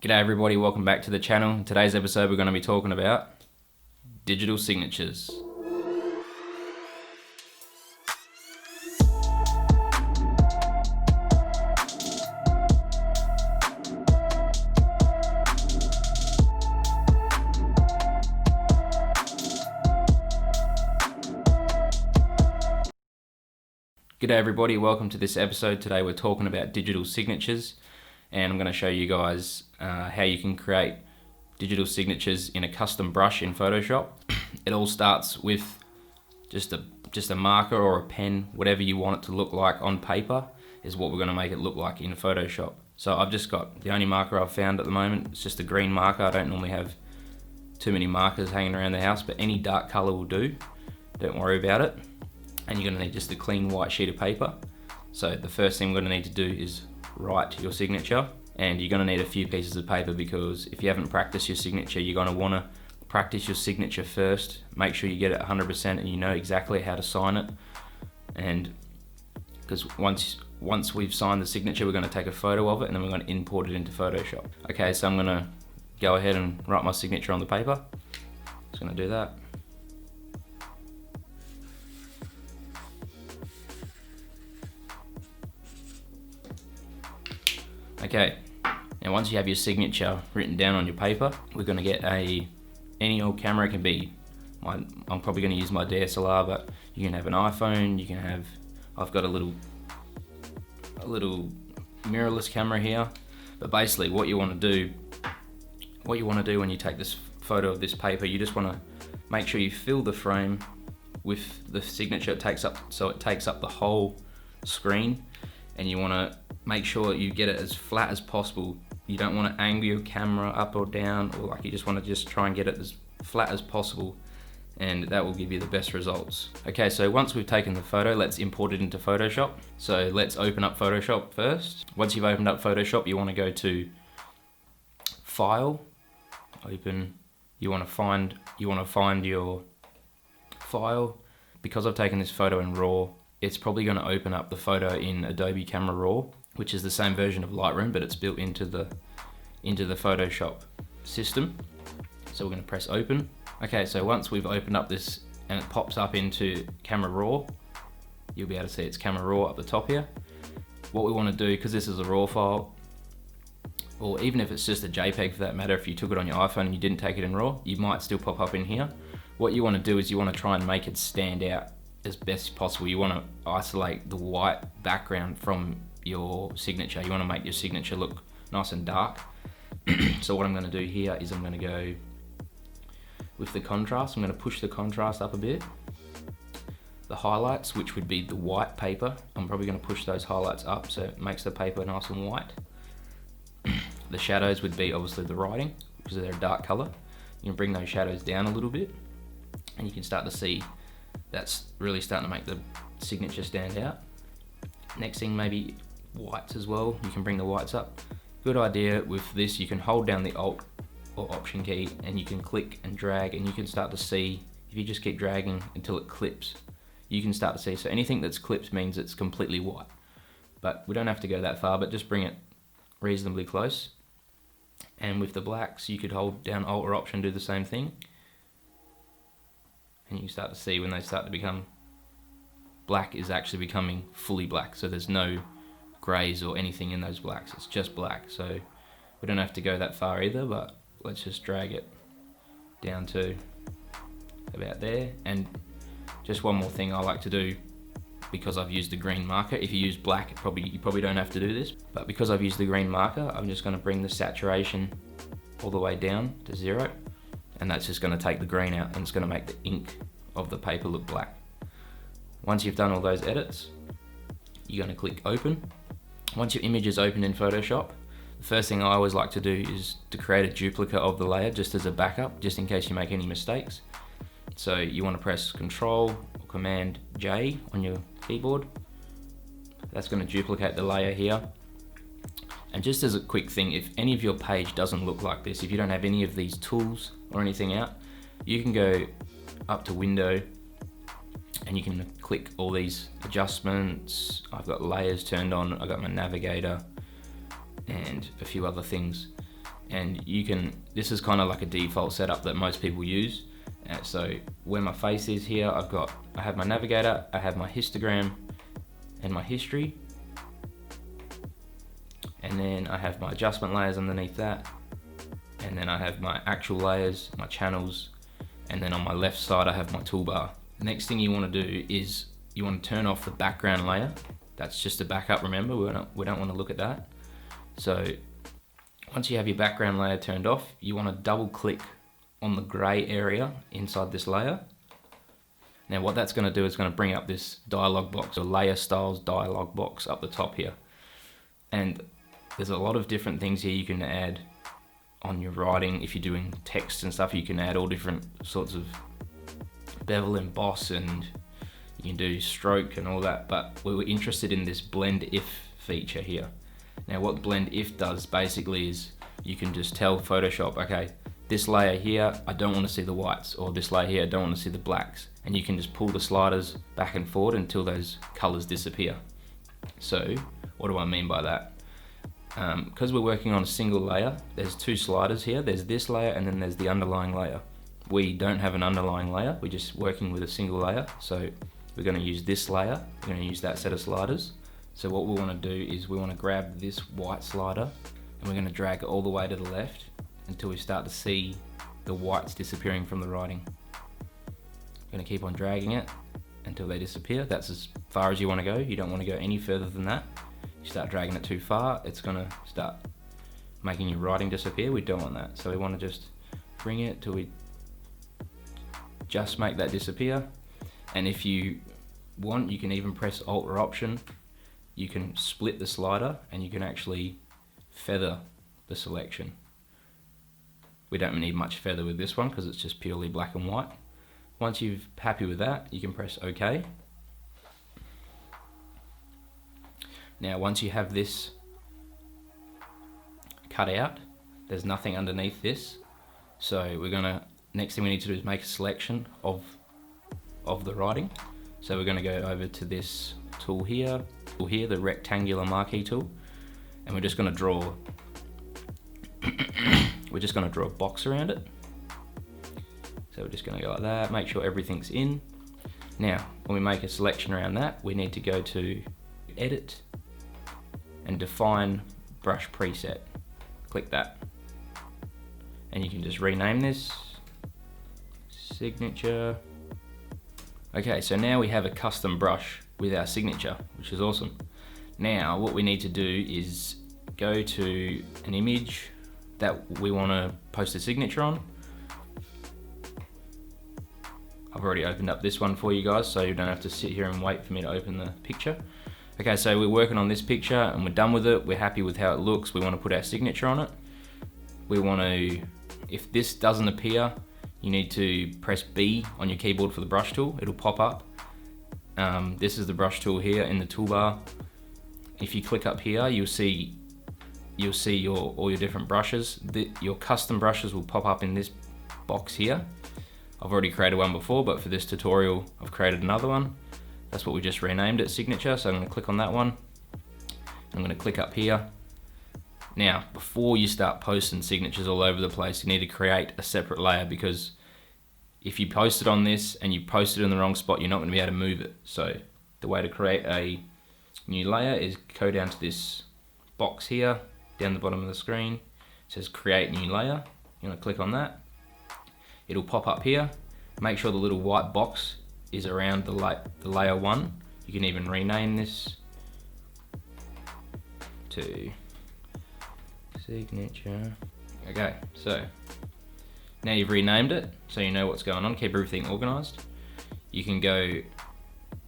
G'day everybody, welcome back to the channel. In today's episode we're going to be talking about digital signatures. G'day everybody, welcome to this episode. Today we're talking about digital signatures, and I'm going to show you guys how you can create digital signatures in a custom brush in Photoshop. It all starts with just a marker or a pen, whatever you want it to look like on paper is what we're going to make it look like in Photoshop. So I've just got the only marker I've found at the moment. It's just a green marker. I don't normally have too many markers hanging around the house, but any dark color will do. Don't worry about it. And you're going to need just a clean white sheet of paper. So the first thing we're going to need to do is write your signature, and you're going to need a few pieces of paper because if you haven't practiced your signature, you're going to want to practice your signature first. Make sure you get it 100% and you know exactly how to sign it. And because once we've signed the signature, we're going to take a photo of it and then we're going to import it into Photoshop. Okay, so I'm going to go ahead and write my signature on the paper. Just going to do that. Okay, now once you have your signature written down on your paper, we're going to get any old camera. It can be, I'm probably going to use my DSLR, but you can have an iPhone, you can have, I've got a little mirrorless camera here. But basically what you want to do when you take this photo of this paper, you just want to make sure you fill the frame with the signature. It takes up the whole screen, and you want to make sure you get it as flat as possible. You don't want to angle your camera up or down, or you just want to try and get it as flat as possible, and that will give you the best results. Okay, so once we've taken the photo, let's import it into Photoshop. So let's open up Photoshop first. Once you've opened up Photoshop, you want to go to File, Open. You want to find your file. Because I've taken this photo in RAW, it's probably going to open up the photo in Adobe Camera Raw, which is the same version of Lightroom, but it's built into the Photoshop system. So we're going to press open. Okay, so once we've opened up this and it pops up into Camera Raw, you'll be able to see it's Camera Raw up the top here. What we want to do, because this is a RAW file, or even if it's just a JPEG for that matter, if you took it on your iPhone and you didn't take it in RAW, you might still pop up in here. What you want to do is you want to try and make it stand out as best as possible. You want to isolate the white background from your signature. You want to make your signature look nice and dark. So what I'm going to do here is I'm going to go with the contrast. I'm going to push the contrast up a bit. The highlights, which would be the white paper, I'm probably going to push those highlights up so it makes the paper nice and white. The shadows would be obviously the writing, because they're a dark color. You can bring those shadows down a little bit, and you can start to see that's really starting to make the signature stand out. Next thing, maybe whites as well. You can bring the whites up. Good idea with this, you can hold down the Alt or Option key and you can click and drag, and you can start to see, if you just keep dragging until it clips, you can start to see. So anything that's clipped means it's completely white. But we don't have to go that far, but just bring it reasonably close. And with the blacks, you could hold down Alt or Option, do the same thing. And you can start to see when they start to become black is actually becoming fully black. So there's no grays or anything in those blacks, it's just black. So we don't have to go that far either, but let's just drag it down to about there. And just one more thing I like to do, because I've used the green marker. If you use black, you probably don't have to do this, but because I've used the green marker, I'm just going to bring the saturation all the way down to 0. And that's just going to take the green out, and it's going to make the ink of the paper look black. Once you've done all those edits, you're going to click open. Once your image is open in Photoshop, the first thing I always like to do is to create a duplicate of the layer just as a backup, just in case you make any mistakes. So you want to press Control or Command J on your keyboard. That's going to duplicate the layer here. And just as a quick thing, if any of your page doesn't look like this, if you don't have any of these tools or anything out, you can go up to Window and you can click all these adjustments. I've got layers turned on, I've got my navigator and a few other things. and this is kind of like a default setup that most people use. So where my face is here, I have my navigator, I have my histogram and my history, and then I have my adjustment layers underneath that, and then I have my actual layers, my channels, and then on my left side I have my toolbar. The next thing you want to do is you want to turn off the background layer. That's just a backup, remember, we don't want to look at that. So once you have your background layer turned off, you want to double click on the grey area inside this layer. Now what that's going to do is going to bring up this dialog box, or layer styles dialog box up the top here. And there's a lot of different things here you can add on your writing. If you're doing text and stuff, you can add all different sorts of bevel, emboss, and you can do stroke and all that, but we were interested in this blend if feature here. Now what blend if does basically is you can just tell Photoshop, okay, this layer here, I don't want to see the whites, or this layer here, I don't want to see the blacks. And you can just pull the sliders back and forward until those colors disappear. So what do I mean by that? Because we're working on a single layer, there's two sliders here. There's this layer and then there's the underlying layer. We don't have an underlying layer, we're just working with a single layer. So we're going to use this layer, we're going to use that set of sliders. So what we want to do is we want to grab this white slider and we're going to drag it all the way to the left until we start to see the whites disappearing from the writing. We're going to keep on dragging it until they disappear. That's as far as you want to go. You don't want to go any further than that. You start dragging it too far, it's going to start making your writing disappear. We don't want that. So we want to just bring it till we just make that disappear. And if you want, you can even press Alt or Option. You can split the slider and you can actually feather the selection. We don't need much feather with this one because it's just purely black and white. Once you're happy with that, you can press OK. Now once you have this cut out, there's nothing underneath this. So next thing we need to do is make a selection of the writing. So we're going to go over to this tool here, the rectangular marquee tool, and we're just going to draw a box around it. So we're just going to go like that, make sure everything's in. Now when we make a selection around that, we need to go to Edit and Define Brush Preset. Click that and you can just rename this Signature. Okay, so now we have a custom brush with our signature, which is awesome. Now what we need to do is go to an image that we want to post a signature on. I've already opened up this one for you guys, so you don't have to sit here and wait for me to open the picture. Okay, so we're working on this picture and we're done with it. We're happy with how it looks. We want to put our signature on it. We want to, if this doesn't appear, you need to press B on your keyboard for the brush tool. It'll pop up. This is the brush tool here in the toolbar. If you click up here, you'll see all your different brushes. Your custom brushes will pop up in this box here. I've already created one before, but for this tutorial, I've created another one. That's what we just renamed it, Signature. So I'm going to click on that one. I'm going to click up here. Now, before you start posting signatures all over the place, you need to create a separate layer, because if you post it on this and you post it in the wrong spot, you're not going to be able to move it. So the way to create a new layer is go down to this box here, down the bottom of the screen. It says Create New Layer. You're going to click on that. It'll pop up here. Make sure the little white box is around the layer 1. You can even rename this to Signature. Okay, so now you've renamed it, so you know what's going on. Keep everything organized. You can go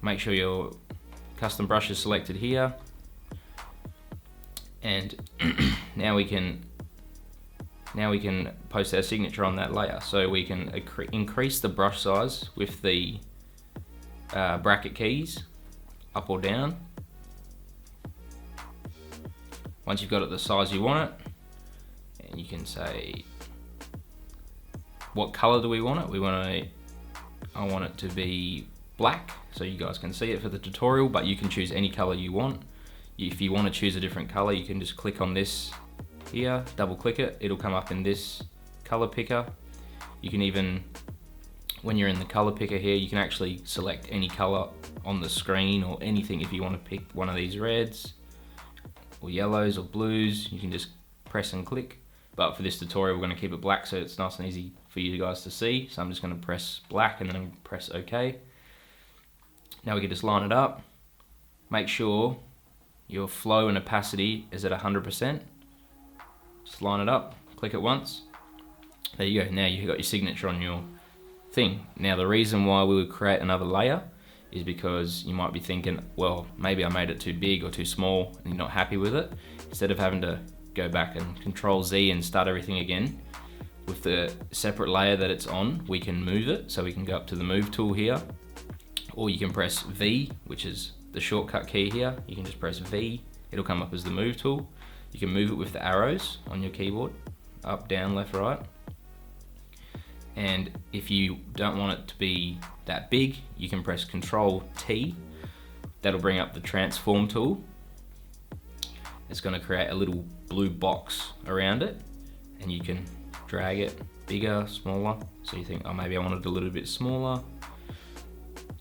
make sure your custom brush is selected here, and now we can post our signature on that layer. So we can increase the brush size with the bracket keys, up or down. Once you've got it the size you want it, and you can say, what color do we want it? I want it to be black, so you guys can see it for the tutorial, but you can choose any color you want. If you want to choose a different color, you can just click on this here, double click it, it'll come up in this color picker. You can even, when you're in the color picker here, you can actually select any color on the screen or anything. If you want to pick one of these reds or yellows or blues, you can just press and click. But for this tutorial, we're going to keep it black so it's nice and easy for you guys to see. So I'm just going to press black and then press OK. Now we can just line it up. Make sure your flow and opacity is at 100%. Just line it up, click it once. There you go, now you've got your signature on your thing. Now the reason why we would create another layer is because you might be thinking, well, maybe I made it too big or too small and you're not happy with it. Instead of having to go back and Control Z and start everything again, with the separate layer that it's on, we can move it. So we can go up to the move tool here, or you can press V, which is the shortcut key here. You can just press V, it'll come up as the move tool. You can move it with the arrows on your keyboard, up, down, left, right. And if you don't want it to be that big, you can press Control T. That'll bring up the transform tool. It's going to create a little blue box around it, and you can drag it bigger, smaller. So you think, oh, maybe I want it a little bit smaller.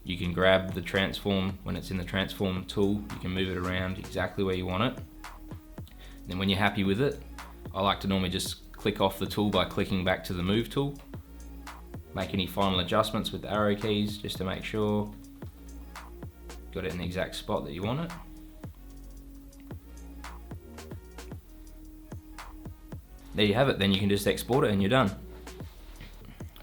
You can grab the transform when it's in the transform tool. You can move it around exactly where you want it. And then when you're happy with it, I like to normally just click off the tool by clicking back to the move tool. Make any final adjustments with the arrow keys just to make sure you got it in the exact spot that you want it. There you have it, then you can just export it and you're done.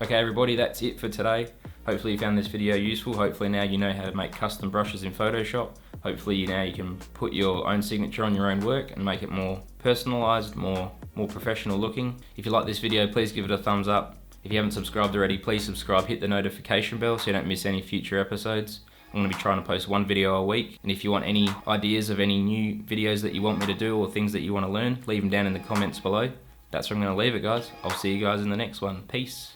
Okay everybody, that's it for today. Hopefully you found this video useful. Hopefully now you know how to make custom brushes in Photoshop. Hopefully now you can put your own signature on your own work and make it more personalized, more professional looking. If you like this video, please give it a thumbs up. If you haven't subscribed already, please subscribe, hit the notification bell so you don't miss any future episodes. I'm going to be trying to post one video a week. And if you want any ideas of any new videos that you want me to do or things that you want to learn, leave them down in the comments below. That's where I'm going to leave it, guys. I'll see you guys in the next one. Peace.